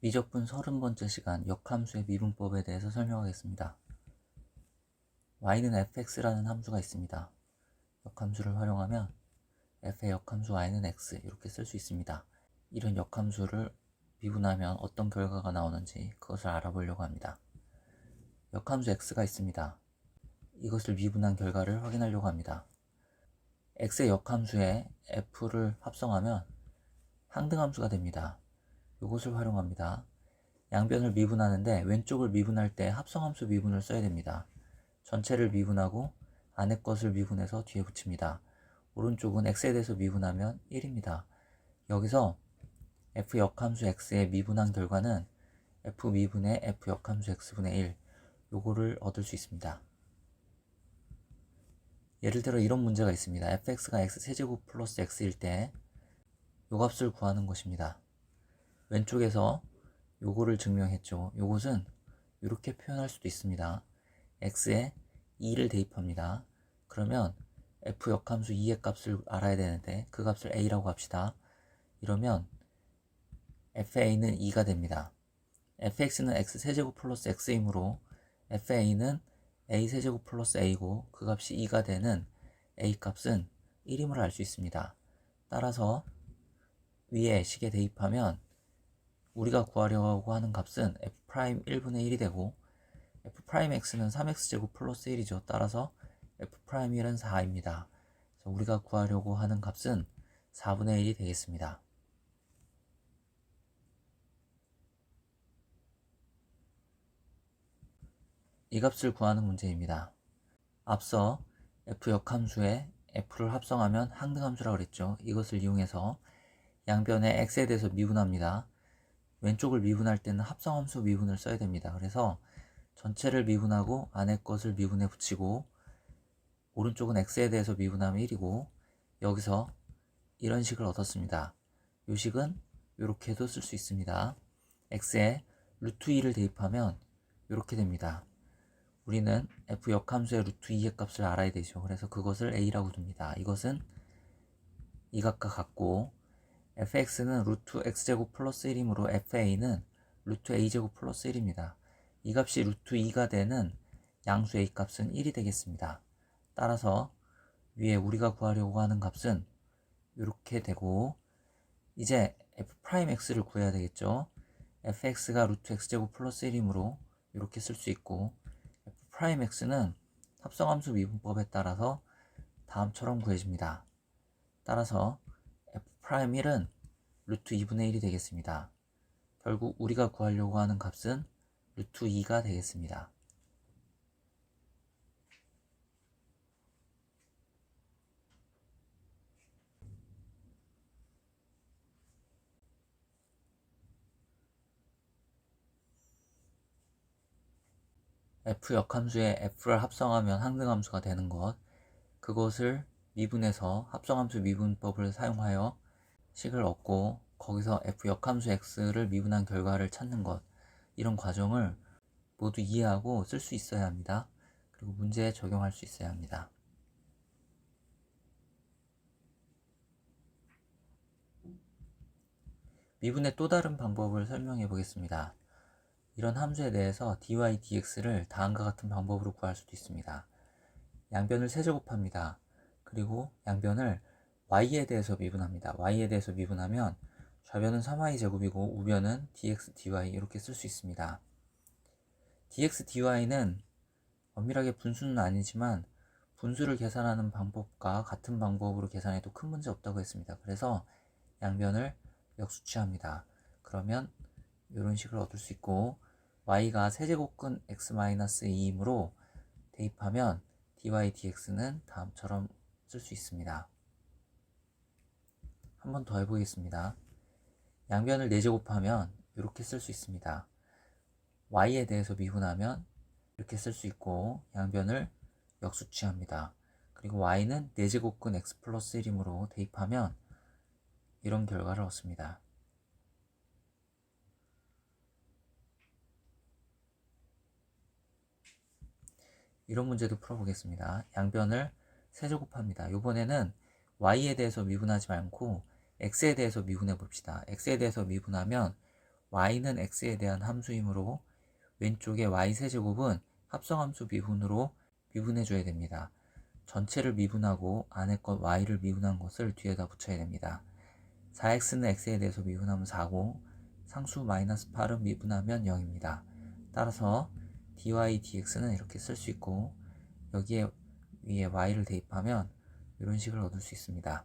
미적분 30번째 시간 역함수의 미분법에 대해서 설명하겠습니다. y는 fx라는 함수가 있습니다. 역함수를 활용하면 f의 역함수 y는 x 이렇게 쓸 수 있습니다. 이런 역함수를 미분하면 어떤 결과가 나오는지 그것을 알아보려고 합니다. 역함수 x가 있습니다. 이것을 미분한 결과를 확인하려고 합니다. x의 역함수에 f를 합성하면 항등함수가 됩니다. 이것을 활용합니다. 양변을 미분하는데 왼쪽을 미분할 때 합성함수 미분을 써야 됩니다. 전체를 미분하고 안의 것을 미분해서 뒤에 붙입니다. 오른쪽은 x에 대해서 미분하면 1입니다. 여기서 f 역함수 x의 미분한 결과는 f 미분의 f 역함수 x분의 1 요거를 얻을 수 있습니다. 예를 들어 이런 문제가 있습니다. fx가 x세제곱 플러스 x일 때 요 값을 구하는 것입니다. 왼쪽에서 요거를 증명했죠. 요것은 이렇게 표현할 수도 있습니다. x에 2를 대입합니다. 그러면 f 역함수 2의 값을 알아야 되는데 그 값을 a라고 합시다. 이러면 fa는 2가 됩니다. fx는 x세제곱 플러스 x이므로 fa는 a세제곱 플러스 a고 그 값이 2가 되는 a 값은 1임을 알 수 있습니다. 따라서 위에 식에 대입하면 우리가 구하려고 하는 값은 f'1분의 1이 되고 f'x는 3x제곱 플러스 1이죠. 따라서 f'1은 4입니다. 우리가 구하려고 하는 값은 4분의 1이 되겠습니다. 이 값을 구하는 문제입니다. 앞서 f 역함수에 f를 합성하면 항등함수라고 그랬죠. 이것을 이용해서 양변의 x에 대해서 미분합니다. 왼쪽을 미분할 때는 합성함수 미분을 써야 됩니다. 그래서 전체를 미분하고 안의 것을 미분해 붙이고 오른쪽은 x에 대해서 미분하면 1이고 여기서 이런 식을 얻었습니다. 이 식은 이렇게도 쓸 수 있습니다. x에 루트 2를 대입하면 이렇게 됩니다. 우리는 f 역함수의 루트 2의 값을 알아야 되죠. 그래서 그것을 a라고 둡니다. 이것은 이 값과 같고 fx는 루트 x제곱 플러스 1이므로 fa는 루트 a제곱 플러스 1입니다. 이 값이 루트 2가 되는 양수 a 값은 1이 되겠습니다. 따라서 위에 우리가 구하려고 하는 값은 이렇게 되고 이제 f'x를 구해야 되겠죠. fx가 루트 x제곱 플러스 1이므로 이렇게 쓸 수 있고 f'x는 합성함수 미분법에 따라서 다음처럼 구해집니다. 따라서 f'1은 루트 2분의 1이 되겠습니다. 결국 우리가 구하려고 하는 값은 루트 2가 되겠습니다. f 역함수에 f를 합성하면 항등함수가 되는 것, 그것을 미분해서 합성함수 미분법을 사용하여 식을 얻고 거기서 f 역함수 x를 미분한 결과를 찾는 것, 이런 과정을 모두 이해하고 쓸 수 있어야 합니다. 그리고 문제에 적용할 수 있어야 합니다. 미분의 또 다른 방법을 설명해 보겠습니다. 이런 함수에 대해서 dy, dx를 다음과 같은 방법으로 구할 수도 있습니다. 양변을 세제곱합니다. 그리고 양변을 y에 대해서 미분합니다. y에 대해서 미분하면 좌변은 3y제곱이고 우변은 dx, dy 이렇게 쓸 수 있습니다. dx, dy는 엄밀하게 분수는 아니지만 분수를 계산하는 방법과 같은 방법으로 계산해도 큰 문제 없다고 했습니다. 그래서 양변을 역수치합니다. 그러면 이런 식을 얻을 수 있고 y가 세제곱근 x-2이므로 대입하면 dy, dx는 다음처럼 쓸 수 있습니다. 한 번 더 해보겠습니다. 양변을 4제곱하면 이렇게 쓸 수 있습니다. y에 대해서 미분하면 이렇게 쓸 수 있고 양변을 역수치합니다. 그리고 y는 4제곱근 x 플러스 1이므로 대입하면 이런 결과를 얻습니다. 이런 문제도 풀어보겠습니다. 양변을 세제곱합니다. 이번에는 y에 대해서 미분하지 않고 x에 대해서 미분해 봅시다. x에 대해서 미분하면 y는 x에 대한 함수이므로 왼쪽에 y세제곱은 합성함수 미분으로 미분해줘야 됩니다. 전체를 미분하고 안에 것 y를 미분한 것을 뒤에다 붙여야 됩니다. 4x는 x에 대해서 미분하면 4고 상수 마이너스 8은 미분하면 0입니다. 따라서 dy dx는 이렇게 쓸 수 있고 여기에 위에 y를 대입하면 이런 식을 얻을 수 있습니다.